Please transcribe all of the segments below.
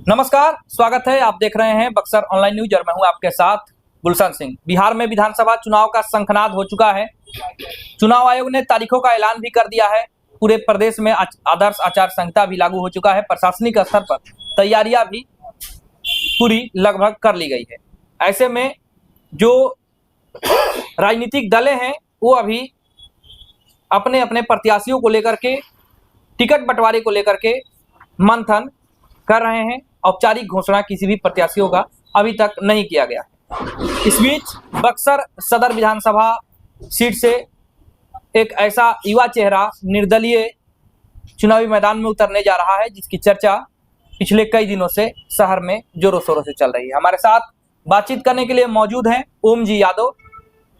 नमस्कार, स्वागत है। आप देख रहे हैं बक्सर ऑनलाइन न्यूज और मैं हूं आपके साथ गुलशन सिंह। बिहार में विधानसभा चुनाव का शंखनाद हो चुका है। चुनाव आयोग ने तारीखों का ऐलान भी कर दिया है। पूरे प्रदेश में आदर्श आचार संहिता भी लागू हो चुका है। प्रशासनिक स्तर पर तैयारियां भी पूरी लगभग कर ली गई है। ऐसे में जो राजनीतिक दलें हैं वो अभी अपने अपने प्रत्याशियों को लेकर के, टिकट बंटवारे को लेकर के मंथन कर रहे हैं। औपचारिक घोषणा किसी भी प्रत्याशियों का अभी तक नहीं किया गया। इस बीच बक्सर सदर विधानसभा सीट से एक ऐसा युवा चेहरा निर्दलीय चुनावी मैदान में उतरने जा रहा है जिसकी चर्चा पिछले कई दिनों से शहर में जोरों शोरों से चल रही है। हमारे साथ बातचीत करने के लिए मौजूद हैं ओम जी यादव,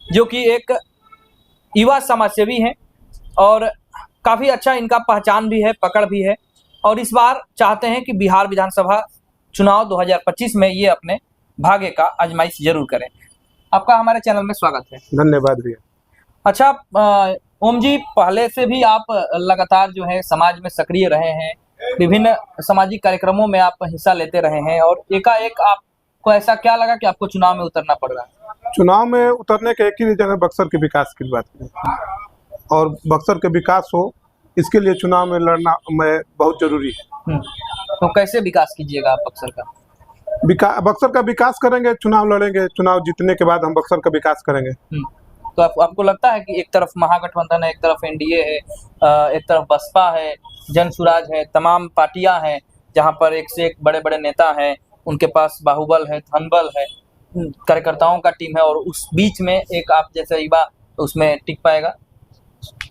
जो कि एक युवा समाजसेवी हैं और काफ़ी अच्छा इनका पहचान भी है, पकड़ भी है, और इस बार चाहते हैं कि बिहार विधानसभा चुनाव 2025 में ये अपने भाग्य का आजमाइश जरूर करें। आपका हमारे चैनल में स्वागत है। धन्यवाद भैया। अच्छा ओम जी, पहले से भी आप लगातार जो है समाज में सक्रिय रहे हैं, विभिन्न सामाजिक कार्यक्रमों में आप हिस्सा लेते रहे हैं, और एकाएक आपको ऐसा क्या लगा कि आपको चुनाव में उतरना पड़ रहा है? चुनाव में उतरने के एक ही रीजन है, बक्सर के विकास की बात करें और बक्सर के विकास हो, इसके लिए चुनाव में लड़ना में बहुत जरूरी है। तो कैसे विकास कीजिएगा आप बक्सर का? बक्सर का विकास करेंगे, चुनाव लड़ेंगे, चुनाव जीतने के बाद हम बक्सर का विकास करेंगे। तो आपको लगता है कि एक तरफ महागठबंधन है, एक तरफ एनडीए है, एक तरफ बसपा है, जन सुराज है, तमाम पार्टियां हैं जहां पर एक से एक बड़े बड़े नेता हैं, उनके पास बाहुबल है, धनबल है, कार्यकर्ताओं का टीम है, और उस बीच में एक आप जैसे युवा उसमें टिक पाएगा?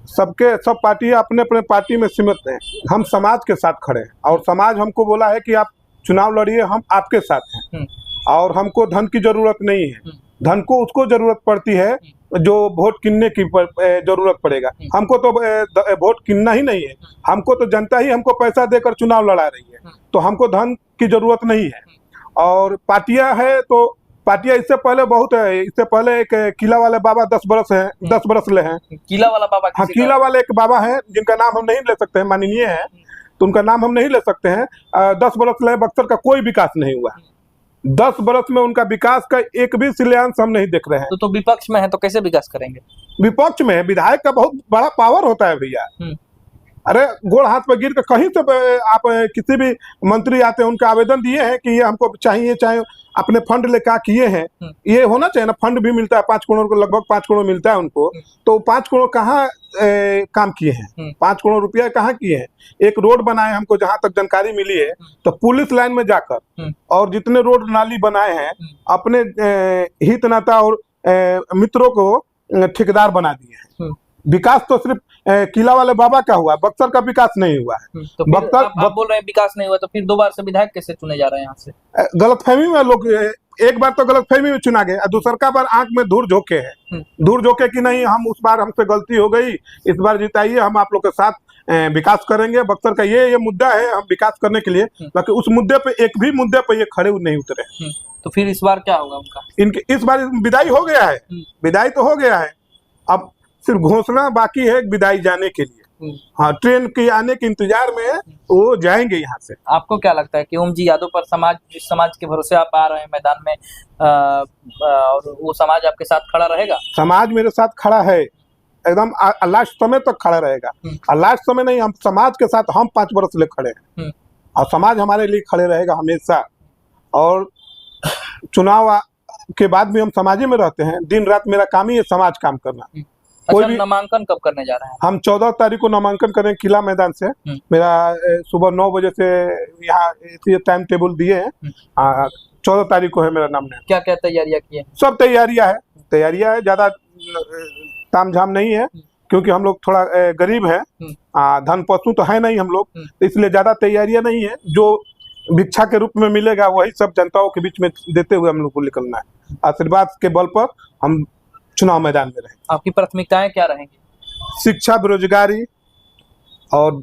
सब पार्टी अपने अपने पार्टी में सीमित हैं। हम समाज के साथ खड़े हैं और समाज हमको बोला है कि आप चुनाव लड़िए, हम आपके साथ हैं। और हमको धन की जरूरत नहीं है, धन को उसको जरूरत पड़ती है जो वोट किनने की जरूरत पड़ेगा। हमको तो वोट किनना ही नहीं है, हमको तो जनता ही हमको पैसा देकर चुनाव लड़ा रही है, तो हमको धन की जरूरत नहीं है। और पार्टियां है तो पार्टियां इससे पहले बहुत है। इससे पहले एक किला वाले बाबा 10 बरस ले हैं। किला वाला बाबा? हाँ, किला वाले एक बाबा हैं जिनका नाम हम नहीं ले सकते हैं, माननीय है तो उनका नाम हम नहीं ले सकते हैं। 10 बरस ले बक्सर का कोई विकास नहीं हुआ। 10 बरस में उनका विकास का एक भी शिलान्यास हम नहीं देख रहे हैं। तो विपक्ष में है तो कैसे विकास करेंगे? विपक्ष में विधायक का बहुत बड़ा पावर होता है भैया। अरे गोड़ हाथ पर गिर कर कहीं से आप किसी भी मंत्री आते हैं, उनका आवेदन दिए हैं कि ये हमको चाहिए, चाहे अपने फंड लेकर किए हैं। ये होना चाहिए ना, फंड भी मिलता है 5 करोड़ को, लगभग 5 करोड़ मिलता है उनको। तो 5 करोड़ कहाँ काम किए हैं? 5 करोड़ रुपया कहाँ किए हैं? एक रोड बनाए हमको जहां तक जानकारी मिली है तो पुलिस लाइन में जाकर, और जितने रोड नाली बनाए हैं अपने हित नाता और मित्रों को ठेकेदार बना दिए हैं। विकास तो सिर्फ किला वाले बाबा का हुआ, बक्सर का विकास नहीं हुआ है। तो बक्सर आप बोल रहे हैं विकास नहीं हुआ, तो फिर 2 बार से विधायक कैसे चुने जा रहे हैं यहाँ से? गलतफहमी में लोग, एक बार तो गलतफहमी में चुना गया, दूसरा बार आंख में धूल झोंके है। धूल झोंके कि नहीं, हम उस बार हमसे गलती हो गई, इस बार जिताइए, हम आप लोग के साथ विकास करेंगे। बक्सर का ये मुद्दा है, हम विकास करने के लिए, बाकी उस मुद्दे पे एक भी मुद्दे पे ये खड़े नहीं उतरे। तो फिर इस बार क्या होगा उनका? इनके इस बार विदाई हो गया है, विदाई तो हो गया है, अब सिर्फ घोषणा बाकी है विदाई जाने के लिए। हाँ, ट्रेन के आने के इंतजार में है, वो जाएंगे यहाँ से। आपको क्या लगता है कि ओम जी यादव पर जिस समाज के भरोसे आप आ रहे हैं मैदान में, और वो समाज आपके साथ खड़ा रहेगा? समाज मेरे साथ खड़ा है, एकदम लास्ट समय तक खड़ा रहेगा। लास्ट समय नहीं, हम समाज के साथ हम 5 बरस ले खड़े हैं और समाज हमारे लिए खड़े रहेगा हमेशा। और चुनाव के बाद भी हम समाज में रहते हैं, दिन रात मेरा काम ही है समाज काम करना। अच्छा, नामांकन कब करने जा रहे हैं? हम 14 तारीख को नामांकन करें किला मैदान से। मेरा सुबह 9 बजे से यहाँ टाइम टेबल दिए हैं। 14 तारीख को है मेरा नामांकन। क्या क्या तैयारियां की है? सब तैयारियां है, ज्यादा तामझाम नहीं है, क्योंकि हम लोग थोड़ा गरीब है, धन पशु तो है नहीं हम लोग, इसलिए ज्यादा तैयारियां नहीं है। जो भिक्षा के रूप में मिलेगा वही सब जनताओं के बीच में देते हुए हम लोग को निकलना है। आशीर्वाद के बल पर हम चुनाव मैदान में रहें। आपकी प्राथमिकताएं क्या रहेंगी? शिक्षा, बेरोजगारी और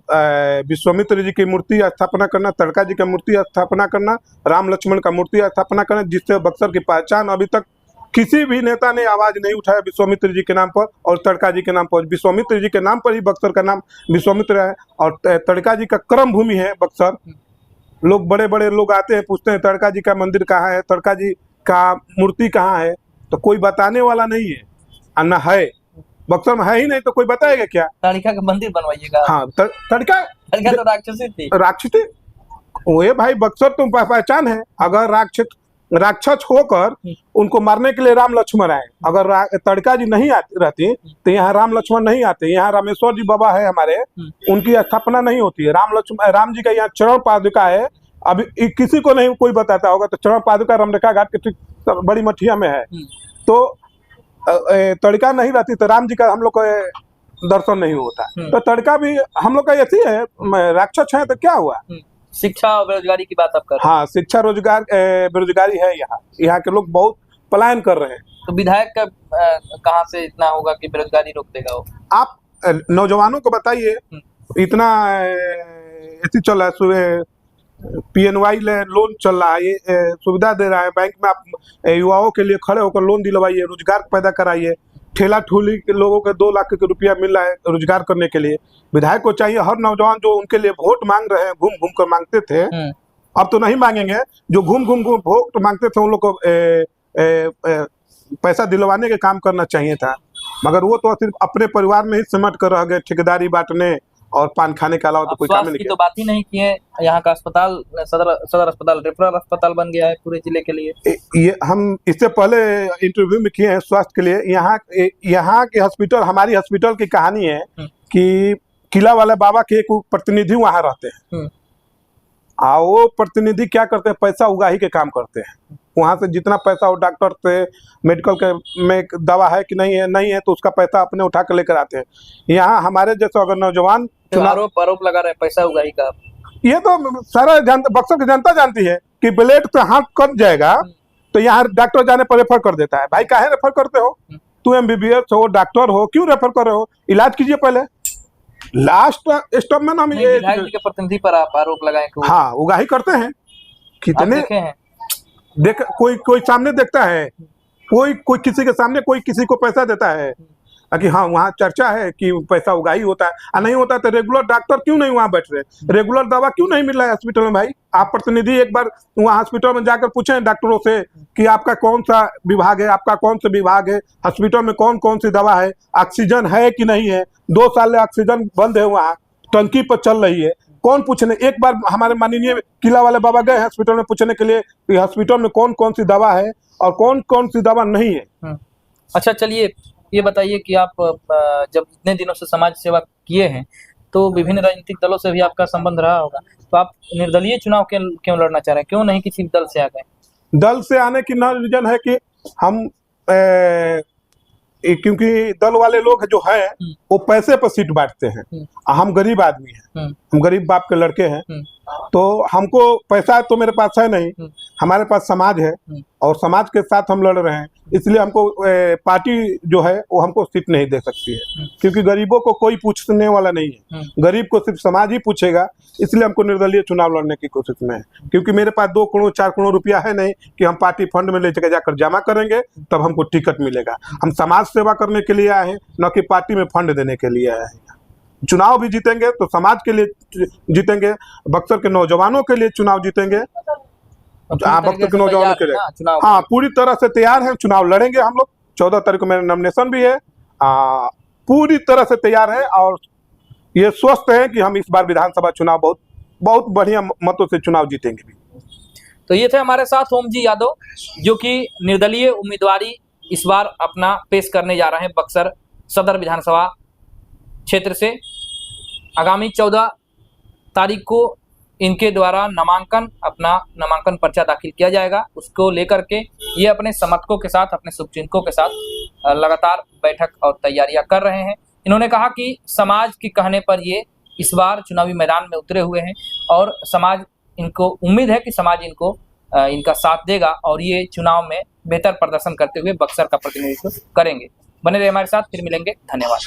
विश्वामित्र जी की मूर्ति स्थापना करना, तड़का जी का मूर्ति स्थापना करना, राम लक्ष्मण का मूर्ति स्थापना करना, जिससे बक्सर की पहचान अभी तक किसी भी नेता ने आवाज नहीं उठाया विश्वामित्र जी के नाम पर और तड़का जी के नाम पर। विश्वामित्र जी के नाम पर ही बक्सर का नाम विश्वामित्र है और तड़का जी का कर्म भूमि है बक्सर। लोग बड़े बड़े लोग आते हैं, पूछते हैं तड़का जी का मंदिर कहाँ है, तड़का जी का मूर्ति कहाँ है, तो कोई बताने वाला नहीं है और न है। बक्सर में है ही नहीं तो कोई बताएगा क्या। ताड़िका का मंदिर बनवाइएगा। हाँ तड़का ताड़िका तो राक्षसी थी। राक्षसी वो भाई, बक्सर तो पहचान है। अगर राक्षस होकर उनको मारने के लिए राम लक्ष्मण आए, अगर तड़का जी नहीं रहती तो यहाँ राम लक्ष्मण नहीं आते। यहाँ रामेश्वर जी बाबा है हमारे, उनकी स्थापना नहीं होती है। राम जी का यहाँ चरण पादुका है। अभी किसी को नहीं कोई बताता होगा तो चरण पादुका रमरेखा घाट के बड़ी मठिया में है। तो तड़का नहीं रहती तो राम जी का हम लोग को दर्शन नहीं होता। तो तड़का भी हम लोग का ऐसी है, राक्षस है तो क्या हुआ। शिक्षा और बेरोजगारी की बात आप कर रहे हैं। हाँ, शिक्षा रोजगार बेरोजगारी है। यहाँ के लोग बहुत पलायन कर रहे हैं। तो विधायक का कहाँ से इतना होगा कि बेरोजगारी रोक देगा वो। आप नौजवानों को बताइए, इतना ऐसी चल रहा है, PNY लोन चल रहा है, ये सुविधा दे रहा है बैंक में। आप युवाओं के लिए खड़े होकर लोन दिलवाइए, रोजगार पैदा कराइए। ठेला ठूली के लोगों के 2 लाख रुपया मिल रहा है रोजगार करने के लिए। विधायक को चाहिए हर नौजवान जो उनके लिए वोट मांग रहे हैं, घूम घूम कर मांगते थे, अब तो नहीं मांगेंगे। जो घूम घूम वोट मांगते थे उन लोग को पैसा दिलवाने के काम करना चाहिए था, मगर वो तो सिर्फ अपने परिवार में ही सिमट कर रह गए, ठेकेदारी बांटने और पान खाने के अलावा तो कोई काम नहीं किया। तो बात ही नहीं की है। यहाँ का अस्पताल सदर अस्पताल रेफरल अस्पताल बन गया है पूरे जिले के लिए। ये हम इससे पहले इंटरव्यू में किए हैं स्वास्थ्य के लिए। यहाँ के हॉस्पिटल, हमारी हॉस्पिटल की कहानी है कि किला वाले बाबा के एक प्रतिनिधि वहाँ रहते हैं, और वो प्रतिनिधि क्या करते हैं, पैसा उगाही के काम करते हैं। वहाँ से जितना पैसा हो, डॉक्टर से मेडिकल के में दवा है कि नहीं है तो उसका पैसा अपने उठा कर लेकर आते हैं। यहाँ हमारे जैसे अगर नौजवान आरोप लगा रहे हैं पैसा उगाही का, ये तो सारा बक्सर की जनता जानती है कि ब्लेड से हाथ कट जाएगा तो यहाँ डॉक्टर जाने पर रेफर कर देता है। भाई काहे रेफर करते हो, तू MBBS हो, डॉक्टर हो, क्यों रेफर कर रहे हो, इलाज कीजिए पहले। लास्ट स्टेप में हम ये के प्रतिनिधि पर आप आरोप लगाए। हाँ, उगाही करते हैं कितने देख, कोई सामने देखता है, कोई किसी के सामने कोई किसी को पैसा देता है कि हाँ वहाँ चर्चा है कि पैसा उगाही होता है, और नहीं होता तो रेगुलर डॉक्टर क्यों नहीं वहाँ बैठ रहे, रेगुलर दवा क्यों नहीं मिल रहा है हॉस्पिटल में। भाई आप प्रतिनिधि एक बार वहाँ हॉस्पिटल में जाकर पूछें डॉक्टरों से कि आपका कौन सा विभाग है, आपका कौन सा विभाग है, हॉस्पिटल में कौन कौन सी दवा है, ऑक्सीजन है कि नहीं है। 2 साल से ऑक्सीजन बंद है, वहाँ टंकी पर चल रही है, कौन पूछने। एक बार हमारे माननीय किला वाले बाबा गए हॉस्पिटल में पूछने के लिए कि हॉस्पिटल में कौन कौन सी दवा है और कौन कौन सी दवा नहीं है। अच्छा, चलिए ये बताइए कि आप जब इतने दिनों से समाज सेवा किए हैं तो विभिन्न राजनीतिक दलों से भी आपका संबंध रहा होगा, तो आप निर्दलीय चुनाव क्यों लड़ना चाह रहे हैं, क्यों नहीं किसी दल से आ गए। दल से आने की ना रीजन है कि हम क्योंकि दल वाले लोग जो है वो पैसे पर सीट बांटते हैं, हम गरीब आदमी हैं, हम गरीब बाप के लड़के हैं, तो हमको पैसा तो मेरे पास है नहीं, हमारे पास समाज है और समाज के साथ हम लड़ रहे हैं। इसलिए हमको पार्टी जो है वो हमको सीट नहीं दे सकती है, क्योंकि गरीबों को कोई पूछने वाला नहीं है, गरीब को सिर्फ समाज ही पूछेगा। इसलिए हमको निर्दलीय चुनाव लड़ने की कोशिश में है, क्योंकि मेरे पास 2 करोड़ 4 करोड़ रुपया है नहीं कि हम पार्टी फंड में ले जाकर जमा करेंगे तब हमको टिकट मिलेगा। हम समाज सेवा करने के लिए आए हैं, न कि पार्टी में फंड देने के लिए आए हैं। चुनाव भी जीतेंगे तो समाज के लिए जीतेंगे, बक्सर के नौजवानों के लिए चुनाव जीतेंगे, बक्सर के नौजवानों के लिए। हाँ, पूरी तरह से तैयार है, चुनाव लड़ेंगे हम लोग। 14 तारीख को मेरा नॉमिनेशन भी है, पूरी तरह से तैयार है और ये स्वस्थ है कि हम इस बार विधानसभा चुनाव बहुत बढ़िया मतों से चुनाव जीतेंगे भी। तो ये थे हमारे साथ ओम जी यादव, जो कि निर्दलीय उम्मीदवारी इस बार अपना पेश करने जा रहे हैं बक्सर सदर विधानसभा क्षेत्र से। आगामी 14 तारीख को इनके द्वारा अपना नामांकन पर्चा दाखिल किया जाएगा। उसको लेकर के ये अपने समर्थकों के साथ, अपने शुभचिंतकों के साथ लगातार बैठक और तैयारियां कर रहे हैं। इन्होंने कहा कि समाज के कहने पर ये इस बार चुनावी मैदान में उतरे हुए हैं और समाज इनको उम्मीद है कि समाज इनका साथ देगा और ये चुनाव में बेहतर प्रदर्शन करते हुए बक्सर का प्रतिनिधित्व करेंगे। बने रहे हमारे साथ, फिर मिलेंगे। धन्यवाद।